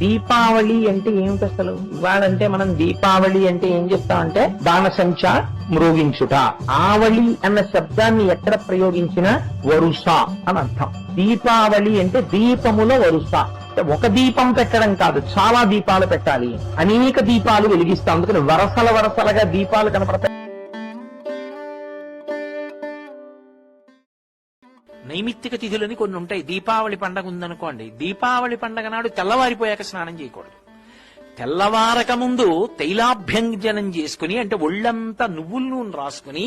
దీపావళి అంటే ఏమిటి అసలు? ఇవాళంటే మనం దీపావళి అంటే ఏం చెప్తామంటే బాణసంచ మ్రోగించుట. ఆవళి అన్న శబ్దాన్ని ఎక్కడ ప్రయోగించినా వరుస అని అర్థం. దీపావళి అంటే దీపముల వరుస. ఒక దీపం పెట్టడం కాదు, చాలా దీపాలు పెట్టాలి, అనేక దీపాలు వెలిగిస్తాం. అందుకని వరసల వరసలుగా దీపాలు కనపడతాయి. నైమిత్తిక తిథులని కొన్ని ఉంటాయి. దీపావళి పండగ ఉందనుకోండి, దీపావళి పండగ నాడు తెల్లవారిపోయాక స్నానం చేయకూడదు. తెల్లవారక ముందు తైలాభ్యంజనం చేసుకుని, అంటే ఒళ్ళంతా నువ్వుల నూనె రాసుకుని,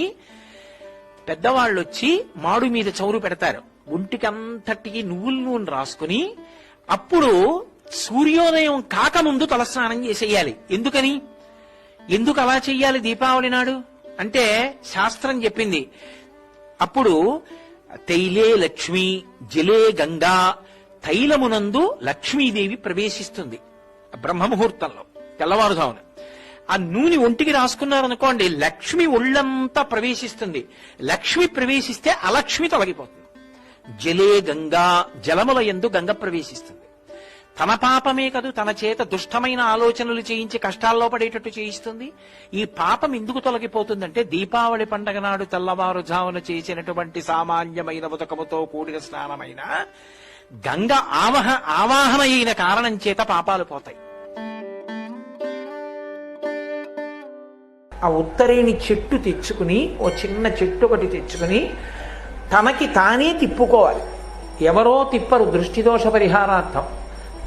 పెద్దవాళ్ళు వచ్చి మాడు మీద చౌరు పెడతారు, ఒంటికంతటికి నువ్వుల నూనె రాసుకుని, అప్పుడు సూర్యోదయం కాకముందు తలస్నానం చేసేయాలి. ఎందుకు అలా చెయ్యాలి దీపావళి నాడు అంటే శాస్త్రం చెప్పింది. అప్పుడు తైలే లక్ష్మి జలే గంగా, తైలమునందు లక్ష్మీదేవి ప్రవేశిస్తుంది బ్రహ్మముహూర్తంలో తెల్లవారుజామున. ఆ నూనె ఒంటికి రాసుకున్నారనుకోండి, లక్ష్మి ఒళ్ళంతా ప్రవేశిస్తుంది. లక్ష్మి ప్రవేశిస్తే అలక్ష్మి తొలగిపోతుంది. జలే గంగా, జలముల యందు గంగ ప్రవేశిస్తుంది. తన పాపమే కాదు, తన చేత దుష్టమైన ఆలోచనలు చేయించి కష్టాల్లో పడేటట్టు చేయిస్తుంది. ఈ పాపం ఎందుకు తొలగిపోతుందంటే, దీపావళి పండగ నాడు తెల్లవారుజామున చేసినటువంటి సామాన్యమైన ఉదకముతో కూడిన స్నానమైన గంగ ఆవాహన అయిన కారణం చేత పాపాలు పోతాయి. ఆ ఉత్తరేణి చెట్టు తెచ్చుకుని, ఓ చిన్న చెట్టు ఒకటి తెచ్చుకుని తనకి తానే తిప్పుకోవాలి. ఎవరో తిప్పరు, దృష్టిదోష పరిహారార్థం.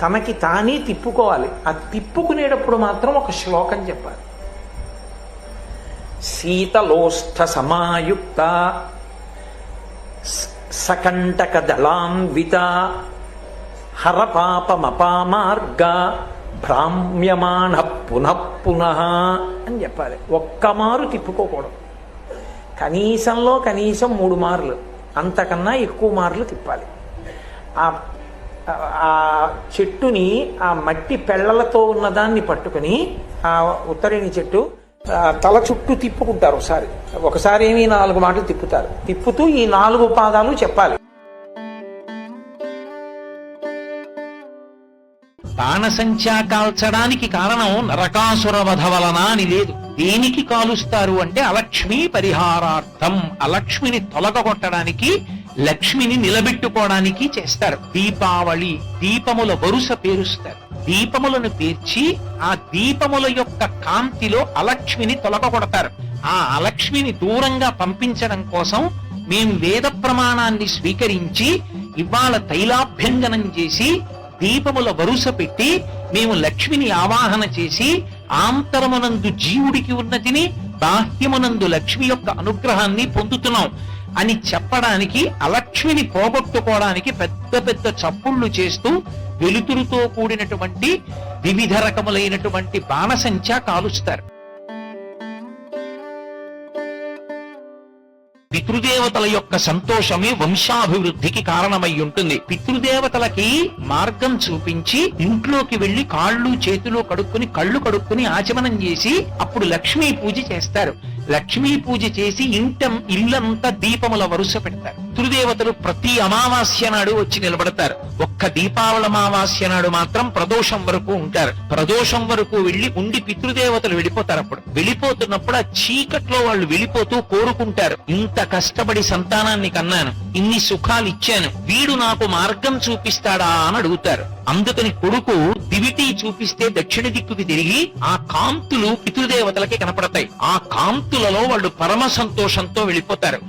తనకి తానే తిప్పుకోవాలి. ఆ తిప్పుకునేటప్పుడు మాత్రం ఒక శ్లోకం చెప్పాలి. శీతలోష్ఠ సమాయుక్త సకంటక దళాన్విత హరపాపమపామార్గ భ్రామ్యమాణ పునః పునః అని చెప్పాలి. ఒక్కమారు తిప్పుకోకూడదు, కనీసంలో కనీసం 3 మార్లు, అంతకన్నా ఎక్కువ మార్లు తిప్పాలి. ఆ చెట్టుని, ఆ మట్టి పెళ్లలతో ఉన్నదాన్ని పట్టుకుని, ఆ ఉత్తరేణి చెట్టు తల చుట్టూ తిప్పుకుంటారు. ఒకసారి ఏమి 4 మాటలు తిప్పుతారు. తిప్పుతూ ఈ 4 పాదాలు చెప్పాలి. బాణసంచా కాల్చడానికి కారణం నరకాసుర వధ వలన అని లేదు. దేనికి కాలుస్తారు అంటే అలక్ష్మి పరిహారార్థం. అలక్ష్మిని తొలగొట్టడానికి, లక్ష్మిని నిలబెట్టుకోవడానికి చేస్తారు. దీపావళి, దీపముల వరుస పేరుస్తారు. దీపములను పేర్చి ఆ దీపముల యొక్క కాంతిలో అలక్ష్మిని తొలగొడతారు. ఆ అలక్ష్మిని దూరంగా పంపించడం కోసం మేము వేద ప్రమాణాన్ని స్వీకరించి ఇవాళ తైలాభ్యంజనం చేసి దీపముల వరుస పెట్టి మేము లక్ష్మిని ఆవాహన చేసి, ఆంతరమునందు జీవుడికి ఉన్నతిని, బాహ్యమునందు లక్ష్మి యొక్క అనుగ్రహాన్ని పొందుతున్నాం అని చెప్పడానికి, అలక్ష్మిని పోగొట్టుకోవడానికి పెద్ద పెద్ద చప్పుళ్లు చేస్తూ వెలుతురుతో కూడినటువంటి వివిధ రకములైనటువంటి బాణసంచ కాలుస్తారు. పితృదేవతల యొక్క సంతోషమే వంశాభివృద్ధికి కారణమై ఉంటుంది. పితృదేవతలకి మార్గం చూపించి ఇంట్లోకి వెళ్లి కాళ్ళు చేతులు కడుక్కుని, కళ్ళు కడుక్కుని ఆచమనం చేసి అప్పుడు లక్ష్మీ పూజ చేస్తారు. లక్ష్మీ పూజ చేసి ఇల్లంతా దీపముల వరుస పెడతారు. పితృదేవతలు ప్రతి అమావాస్య నాడు వచ్చి నిలబడతారు. ఒక్క దీపావళి అమావాస్య నాడు మాత్రం ప్రదోషం వరకు ఉంటారు. ప్రదోషం వరకు వెళ్లి ఉండి పితృదేవతలు వెళ్ళిపోతారు. అప్పుడు వెళ్ళిపోతున్నప్పుడు ఆ చీకట్లో వాళ్ళు వెళ్ళిపోతూ కోరుకుంటారు, ఇంత కష్టపడి సంతానాన్ని కన్నాను, ఇన్ని సుఖాలు ఇచ్చాను, వీడు నాకు మార్గం చూపిస్తాడా అని అడుగుతారు. అందుకని కొడుకు దివిటీ చూపిస్తే దక్షిణ దిక్కుకి తిరిగి ఆ కాంతులు పితృదేవతలకి కనపడతాయి. ఆ కాంతులలో వాళ్ళు పరమ సంతోషంతో వెళ్ళిపోతారు.